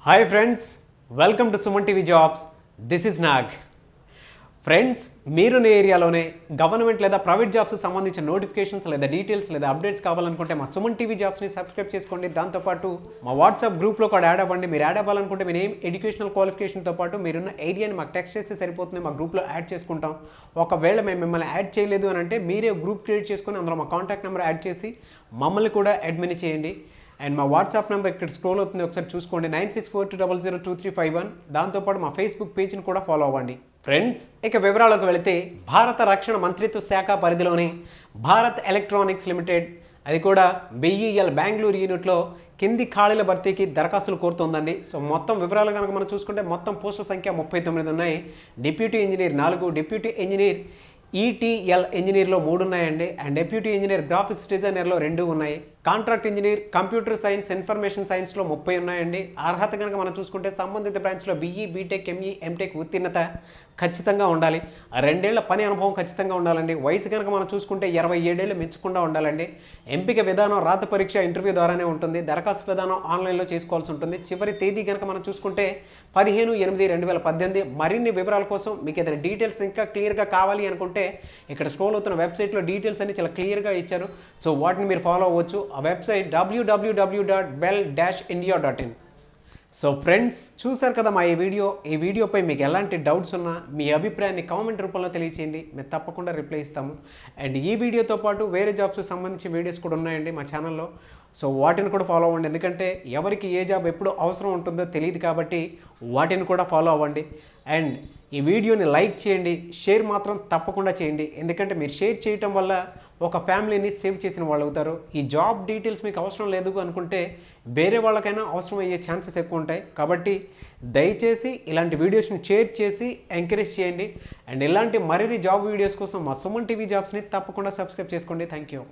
Hi friends, welcome to Suman TV Jobs. This is Nag. Friends మీరున్న ఏరియాలోనే government లేదా private jobs సంబంధించిన notifications లేదా డీటెయిల్స్ లేదా అప్డేట్స్ కావాలనుకుంటే మా సుమన్ టీవీ జాబ్స్ని సబ్స్క్రైబ్ చేసుకోండి. దాంతోపాటు మా వాట్సాప్ గ్రూప్లో కూడా యాడ్ అవ్వండి. మీరు యాడ్ అవ్వాలనుకుంటే మీ నేమ్ ఎడ్యుకేషనల్ క్వాలిఫికేషన్తో పాటు మీరున్న ఏరియాని మాకు టెక్స్ట్ చేస్తే సరిపోతుంది. మా గ్రూప్లో యాడ్ చేసుకుంటాం. ఒకవేళ మేము మిమ్మల్ని యాడ్ చేయలేదు అని అంటే మీరే గ్రూప్ క్రియేట్ చేసుకొని అందులో మా కాంటాక్ట్ నెంబర్ యాడ్ చేసి మమ్మల్ని కూడా అడ్మిన్ చేయండి. అండ్ మా వాట్సాప్ నెంబర్ ఇక్కడ స్క్రోల్ అవుతుంది, ఒకసారి చూసుకోండి. 9642002351. దాంతోపాటు మా ఫేస్బుక్ పేజ్ని కూడా ఫాలో అవ్వండి. ఫ్రెండ్స్, ఇక వివరాలకు వెళితే భారత రక్షణ మంత్రిత్వ శాఖ పరిధిలోని భారత్ ఎలక్ట్రానిక్స్ లిమిటెడ్, అది కూడా BEL బెంగళూరు యూనిట్లో కింది ఖాళీల భర్తీకి దరఖాస్తులు కోరుతోందండి. సో మొత్తం వివరాలు కనుక మనం చూసుకుంటే మొత్తం పోస్టుల సంఖ్య 39 ఉన్నాయి. Deputy engineer 4, deputy engineer ETL ఇంజనీర్లో 3 ఉన్నాయండి. అండ్ డెప్యూటీ ఇంజనీర్ గ్రాఫిక్స్ డిజైనర్లో 2 ఉన్నాయి. Contract engineer computer science information సైన్స్లో 30 ఉన్నాయండి. అర్హత కనుక మనం చూసుకుంటే సంబంధిత బ్రాంచ్లో BE, BTech, ME, MTech ఉత్తీర్ణత ఖచ్చితంగా ఉండాలి. 2 ఏళ్ల పని అనుభవం ఖచ్చితంగా ఉండాలండి. వయసు కనుక మనం చూసుకుంటే 27 ఏళ్ళు మించకుండా ఉండాలండి. ఎంపిక విధానం రాత పరీక్ష ఇంటర్వ్యూ ద్వారానే ఉంటుంది. దరఖాస్తు విధానం ఆన్లైన్లో చేసుకోవాల్సి ఉంటుంది. చివరి తేదీ కనుక మనం చూసుకుంటే 15/8/2018. మరిన్ని వివరాల కోసం మీకు ఏదైనా డీటెయిల్స్ ఇంకా క్లియర్గా కావాలి అనుకుంటే ఇక్కడ స్క్రోల్ అవుతున్న వెబ్సైట్లో డీటెయిల్స్ అన్ని చాలా క్లియర్గా ఇచ్చారు. సో వాటిని మీరు ఫాలో అవ్వచ్చు. ఆ వెబ్సైట్ www.bell-india.in. సో ఫ్రెండ్స్, చూసారు కదా మా ఈ వీడియోపై మీకు ఎలాంటి డౌట్స్ ఉన్నా మీ అభిప్రాయాన్ని కామెంట్ రూపంలో తెలియచేయండి. మేము తప్పకుండా రిప్లై ఇస్తాము. అండ్ ఈ వీడియోతో పాటు వేరే జాబ్స్కి సంబంధించిన వీడియోస్ కూడా ఉన్నాయండి మా ఛానల్లో. సో వాటిని కూడా ఫాలో అవ్వండి. ఎందుకంటే ఎవరికి ఏ జాబ్ ఎప్పుడు అవసరం ఉంటుందో తెలియదు కాబట్టి వాటిని కూడా ఫాలో అవ్వండి. అండ్ ఈ వీడియోని లైక్ చేయండి, షేర్ మాత్రం తప్పకుండా చేయండి. ఎందుకంటే మీరు షేర్ చేయటం వల్ల ఒక ఫ్యామిలీని సేవ్ చేసిన వాళ్ళు అవుతారు. ఈ జాబ్ డీటెయిల్స్ మీకు అవసరం లేదు అనుకుంటే వేరే వాళ్ళకైనా అవసరం అయ్యే ఛాన్సెస్ ఎక్కువ ఉంటాయి. కాబట్టి దయచేసి ఇలాంటి వీడియోస్ని షేర్ చేసి ఎంకరేజ్ చేయండి. అండ్ ఇలాంటి మరిన్ని జాబ్ వీడియోస్ కోసం మా సుమన్ టీవీ జాబ్స్ని తప్పకుండా సబ్స్క్రైబ్ చేసుకోండి. Thank you.